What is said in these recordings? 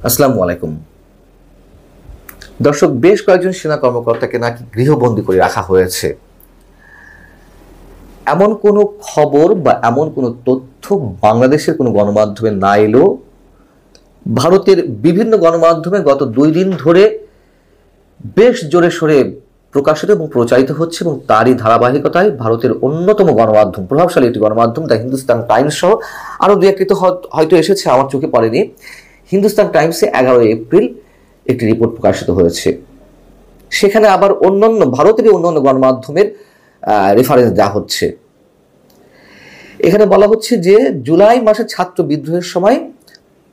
আসসালামু আলাইকুম দর্শক, বেশ কয়েকজন সেনা কর্মকর্তাকে নাকি গৃহবন্দী করে রাখা হয়েছে, এমন কোনো খবর বা এমন কোনো তথ্য বাংলাদেশের কোনো গণমাধ্যমে না এলেও ভারতের বিভিন্ন গণমাধ্যমে গত 2 দিন ধরে বেশ জোরে সোরে প্রকাশিত এবং প্রচারিত হচ্ছে। এবং তারই ধারাবাহিকতায় ভারতের অন্যতম গণমাধ্যম, প্রভাবশালী একটি গণমাধ্যম দ্য হিন্দুস্তান টাইমস সহ আরও দু একটি তো হয়তো এসেছে, আমার চোখে পড়েনি। হিন্দুস্তান টাইমসে 11 এপ্রিল একটি রিপোর্ট প্রকাশিত হয়েছে। সেখানে আবার অন্যান্য ভারতেরই অন্যান্য গণমাধ্যমের রেফারেন্স দেওয়া হচ্ছে। এখানে বলা হচ্ছে যে জুলাই মাসে ছাত্র বিদ্রোহের সময়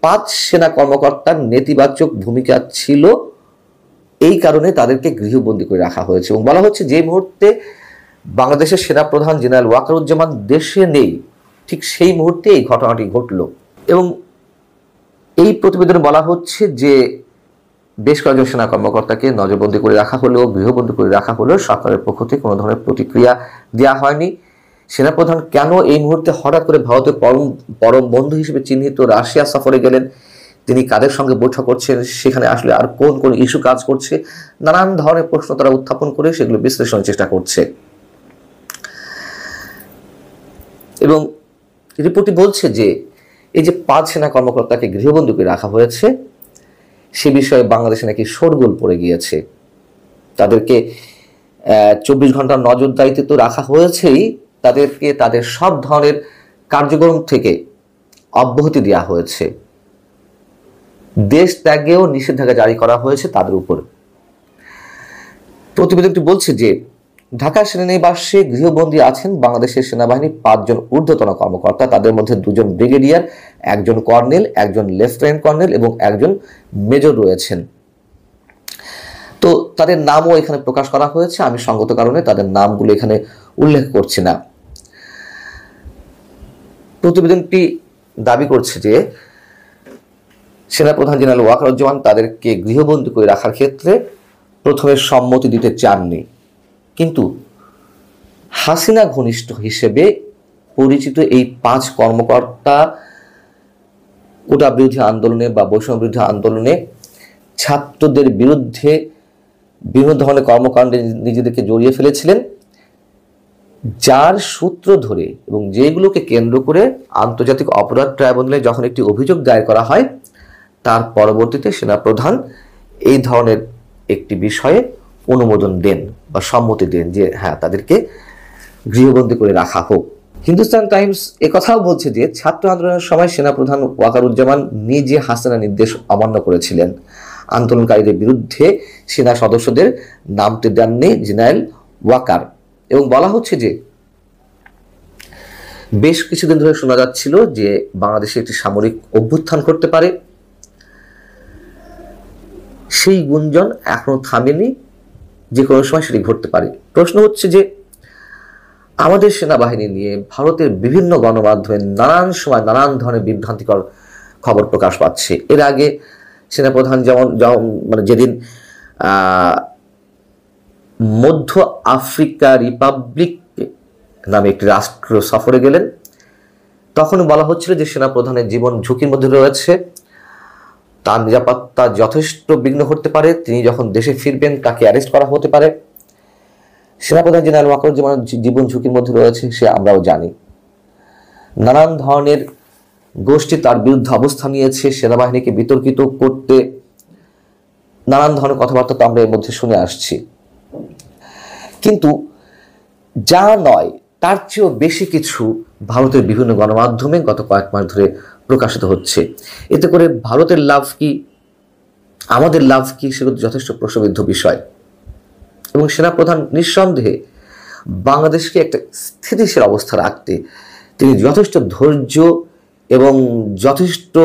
5 সেনা কর্মকর্তার নেতিবাচক ভূমিকা ছিল, এই কারণে তাদেরকে গৃহবন্দী করে রাখা হয়েছে। এবং বলা হচ্ছে যে মুহূর্তে বাংলাদেশের সেনাপ্রধান জেনারেল ওয়াকারুজ্জামান দেশে নেই, ঠিক সেই মুহূর্তে এই ঘটনাটি ঘটল। এবং এই প্রতিবেদনে বলা হচ্ছে যে বেশ কয়েকজন সেনা কর্মকর্তাকে নজরবন্দি করে রাখা হলেও, গৃহবন্দী করে রাখা হলেও সরকারের পক্ষ থেকে কোনো ধরনের প্রতিক্রিয়া দেওয়া হয়নি। সেনাপ্রধান কেন এই মুহূর্তে হঠাৎ করে ভারতের পরম বন্ধু হিসেবে চিহ্নিত রাশিয়া সফরে গেলেন, তিনি কাদের সঙ্গে বৈঠক করছেন, সেখানে আসলে আর কোন কোন ইস্যু কাজ করছে, নানান ধরনের প্রশ্ন তারা উত্থাপন করে সেগুলো বিশ্লেষণের চেষ্টা করছে। এবং রিপোর্টটি বলছে যে এই যে 5 সেনা কর্মকর্তাকে গৃহবন্দী করে রাখা হয়েছে, সে বিষয়ে বাংলাদেশে নাকি শোরগোল পড়ে গিয়েছে। তাদেরকে 24 ঘন্টার নজরদারিতে তো রাখা হয়েছেই, তাদেরকে তাদের সব ধরনের কার্যক্রম থেকে অব্যাহতি দেওয়া হয়েছে, দেশ ত্যাগেও নিষেধাজ্ঞা জারি করা হয়েছে তাদের উপর। প্রতিবেদনটি বলছে যে ঢাকা সেনানিবাসে গৃহবন্দী আছেন বাংলাদেশের সেনাবাহিনীর 5 জন ঊর্ধ্বতন কর্মকর্তা। তাদের মধ্যে 2 জন ব্রিগেডিয়ার, 1 জন কর্নেল, 1 জন লেফটেন্যান্ট কর্নেল এবং 1 জন মেজর রয়েছেন। তো তাদের নামও এখানে প্রকাশ করা হয়েছে, আমি সঙ্গত কারণে তাদের নামগুলো এখানে উল্লেখ করছি না। প্রতিবেদনটি দাবি করছে যে সেনাপ্রধান জেনারেল ওয়াকারুজ্জামান তাদেরকে গৃহবন্দী করে রাখার ক্ষেত্রে প্রথমে সম্মতি দিতে চাননি, কিন্তু হাসিনা ঘনিষ্ঠ হিসেবে পরিচিত এই 5 কর্মকর্তা কোটা বিরোধী আন্দোলনে বা বৈষম্য বিরোধী আন্দোলনে ছাত্রদের বিরুদ্ধে বিভিন্ন ধরনের কর্মকাণ্ডে নিজেদেরকে জড়িয়ে ফেলেছিলেন, যার সূত্র ধরে এবং যেগুলোকে কেন্দ্র করে আন্তর্জাতিক অপরাধ ট্রাইব্যুনালে যখন একটি অভিযোগ দায়ের করা হয়, তার পরবর্তীতে সেনাপ্রধান এই ধরনের একটি বিষয়ে অনুমোদন দেন বা সম্মতি দেন যে হ্যাঁ, তাদেরকে গৃহবন্দী করে রাখা হোক। হিন্দুস্তান টাইমস একথাও বলছে যে ছাত্র আন্দোলনের সময় সেনাপ্রধান ওয়াকারুজ্জামান নিজে হাসিনা নির্দেশ অমান্য করেছিলেন। আন্দোলনকারীদের বিরুদ্ধে সেনা সদস্যদের নামতে দেননি জেনারেল ওয়াকার। এবং বলা হচ্ছে যে বেশ কিছুদিন ধরে শোনা যাচ্ছিল যে বাংলাদেশে একটি সামরিক অভ্যুত্থান করতে পারে, সেই গুঞ্জন এখনো থামেনি, যে কোনো সময় সেটি ঘটতে পারে। প্রশ্ন হচ্ছে যে আমাদের সেনাবাহিনী নিয়ে ভারতের বিভিন্ন গণমাধ্যমে নানান সময় নানান ধরনের বিভ্রান্তিকর খবর প্রকাশ পাচ্ছে। এর আগে সেনাপ্রধান যেমন যেদিন মধ্য আফ্রিকা রিপাবলিক নামে একটি রাষ্ট্র সফরে গেলেন, তখন বলা হচ্ছিল যে সেনাপ্রধানের জীবন ঝুঁকির মধ্যে রয়েছে, তার নিরাপত্তা যথেষ্ট বিঘ্ন ঘটতে পারে, তিনি যখন দেশে ফিরবেন তাকে অ্যারেস্ট করা হতে পারে। সেনাপ্রধান জেনারেল ওয়াকারুজ্জামান জীবন ঝুঁকির মধ্যে রয়েছে, সে আমরাও জানি। নানান ধরনের গোষ্ঠী তার বিরুদ্ধে অবস্থান নিয়েছে, সেনাবাহিনীকে বিতর্কিত করতে নানান ধরনের কথাবার্তা তো আমরা এর মধ্যে শুনে আসছি। কিন্তু যা নয় তার চেয়েও বেশি কিছু ভারতের বিভিন্ন গণমাধ্যমে গত কয়েক মাস ধরে প্রকাশিত হচ্ছে। এতে করে ভারতের লাভ কি, আমাদের লাভ কি, সেগুলো যথেষ্ট প্রশ্নবিদ্ধ বিষয়। এবং সেনাপ্রধান নিঃসন্দেহে বাংলাদেশকে একটা স্থিতিশীল অবস্থা রাখতে তিনি যথেষ্ট ধৈর্য এবং যথেষ্ট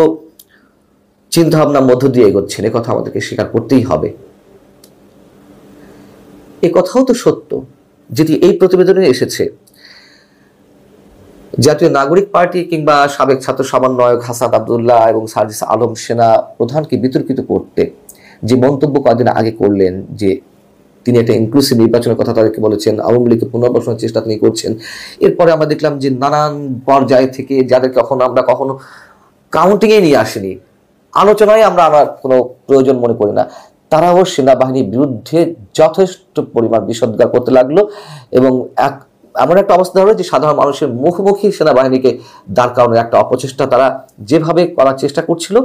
চিন্তাভাবনার মধ্য দিয়ে এগোচ্ছেন, এ কথা আমাদেরকে স্বীকার করতেই হবে। এ কথাও তো সত্য যেটি এই প্রতিবেদনে এসেছে। জাতীয় নাগরিক পার্টি কিংবা সাবেক ছাত্র সমন্বয়ক হাসান আব্দুল্লাহ এবং সার্জিস আলম সেনা প্রধানকে বিতর্কিত করতে যে মন্তব্য কয়েকদিন আগে করলেন যে তিনি একটা ইনক্লুসিভ নির্বাচনের কথা তাদেরকে বলেছেন, আওয়ামী লীগকে পুনর্বাসনের চেষ্টা তিনি করছেন। এরপরে আমরা দেখলাম যে নানান পর্যায় থেকে যাদের আমরা কখনো কাউন্টিংয়ে নিয়ে আসেনি, আলোচনায় আমরা আমার কোনো প্রয়োজন মনে করি না। তারাও সেনাবাহিনীর বিরুদ্ধে যথেষ্ট পরিমাণ বিষোদ্গার করতে লাগলো এবং এমন একটা অবস্থা হলো যে সাধারণ মানুষের মুখোমুখি সেনাবাহিনীকে দাঁড় করানোর একটা অপচেষ্টা তারা যেভাবে করার চেষ্টা করছিল,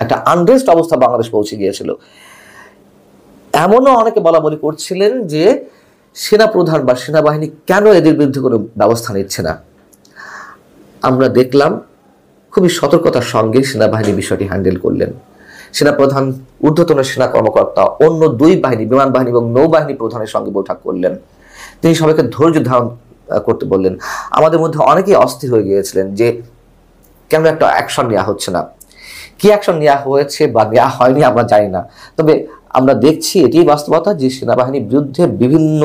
একটা আনরেস্ট অবস্থা বাংলাদেশ পৌঁছে গিয়েছিল। এমনও অনেকে বলা বলি করছিলেন যে সেনাপ্রধান বা সেনাবাহিনী কেন এদের বিরুদ্ধে কোনো ব্যবস্থা নিচ্ছে না। আমরা দেখলাম খুবই সতর্কতার সঙ্গে সেনাবাহিনী বিষয়টি হ্যান্ডেল করলেন। সেনাপ্রধান ঊর্ধ্বতন সেনা কর্মকর্তা অন্য দুই বাহিনী, বিমান বাহিনী এবং নৌবাহিনী প্রধানের সঙ্গে বৈঠক করলেন। তিনি সবাইকে ধৈর্য ধারণ করতে বললেন। আমাদের মধ্যে অনেকেই অস্থির হয়ে গিয়েছিলেন যে কেন একটা অ্যাকশন নেওয়া হচ্ছে না। কি অ্যাকশন নেওয়া হয়েছে বা নেওয়া হয়নি আমরা জানি না, তবে আমরা দেখছি এটি বাস্তবতা যে সেনাবাহিনীর বিরুদ্ধে বিভিন্ন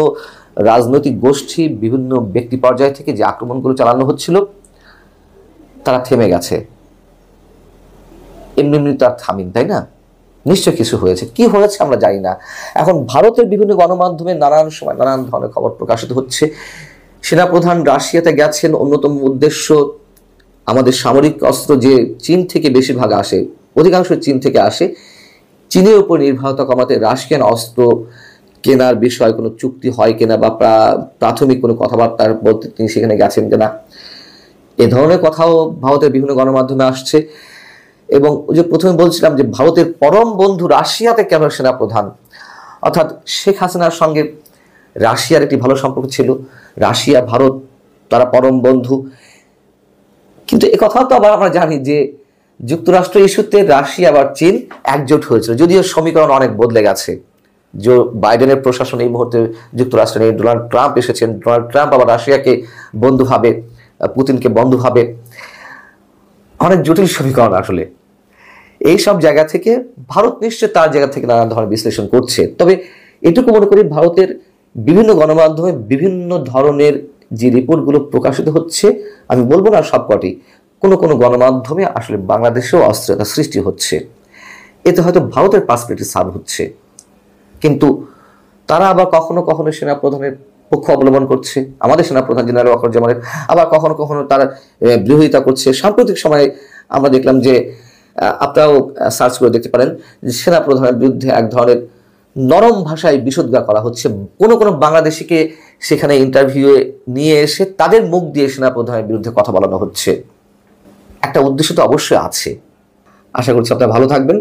রাজনৈতিক গোষ্ঠী, বিভিন্ন ব্যক্তি পর্যায় থেকে যে আক্রমণগুলো চালানো হচ্ছিল তারা থেমে গেছে। এমনি এমনি তার থামিন, তাই না? নিশ্চয় কিছু হয়েছে। কি হয়েছে আমরা জানি না। এখন ভারতের বিভিন্ন গণমাধ্যমে নানান সময় নানান ধরনের খবর প্রকাশিত হচ্ছে। সেনাপ্রধান রাশিয়াতে গেছেন, অন্যতম উদ্দেশ্য আমাদের সামরিক অস্ত্র যে চীন থেকে বেশিরভাগ আসে, অধিকাংশ চীন থেকে আসে, চীনের উপর নির্ভরতা কমাতে রাশিয়ান অস্ত্র কেনার বিষয়ে কোনো চুক্তি হয় কিনা বা প্রাথমিক কোনো কথাবার্তার বলতে তিনি সেখানে গেছেন কিনা, এ ধরনের কথাও ভারতের বিভিন্ন গণমাধ্যমে আসছে। এবং যে প্রথমে বলছিলাম যে ভারতের পরম বন্ধু রাশিয়াতে কেন সেনাপ্রধান, অর্থাৎ শেখ হাসিনার সঙ্গে রাশিয়ার একটি ভালো সম্পর্ক ছিল, রাশিয়া ভারত তারা পরম বন্ধু। কিন্তু এ কথাও তো আবার আমরা জানি যে যুক্তরাষ্ট্র ইস্যুতে রাশিয়া আবার চীন একজোট হয়েছিল, যদিও সমীকরণ অনেক বদলে গেছে। যে বাইডেনের প্রশাসন এই মুহূর্তে যুক্তরাষ্ট্রে নেই, ডোনাল্ড ট্রাম্প এসেছেন, ডোনাল্ড ট্রাম্প আবার রাশিয়াকে বন্ধু ভাবে, পুতিনকে বন্ধু ভাবে। অনেক জটিল সমীকরণ আসলে। এই সব জায়গা থেকে ভারত নিশ্চয় তার জায়গা থেকে নানা ধরনের বিশ্লেষণ করছে। তবে এটুকু মনে করি ভারতের বিভিন্ন গণমাধ্যমে বিভিন্ন ধরনের যে রিপোর্টগুলো প্রকাশিত হচ্ছে, আমি বলবো না সবকটি, কোনো কোনো গণমাধ্যমে আসলে বাংলাদেশেও অস্থিরতা সৃষ্টি হচ্ছে। এতে হয়তো ভারতের পার্সপেক্টিভ সার্ভ হচ্ছে, কিন্তু তারা আবার কখনো কখনো সেনাপ্রধানের পক্ষ অবলম্বন করছে, আমাদের সেনাপ্রধান জেনারেল ওয়াকারুজ্জামানের, আবার কখনো কখনো তারা বিরোধিতা করছে। সাম্প্রতিক সময়ে আমরা দেখলাম যে আপনারাও সার্চ করে দেখতে পারেন যে সেনাপ্রধানের বিরুদ্ধে এক ধরনের নরম ভাষায় বিষোদ্গার করা হচ্ছে। কোনো কোনো বাংলাদেশিকে সেখানে ইন্টারভিউয়ে নিয়ে এসে তাদের মুখ দিয়ে সেনাপ্রধানের বিরুদ্ধে কথা বলানো হচ্ছে। একটা উদ্দেশ্য তো অবশ্যই আছে। আশা করছি আপনারা ভালো থাকবেন।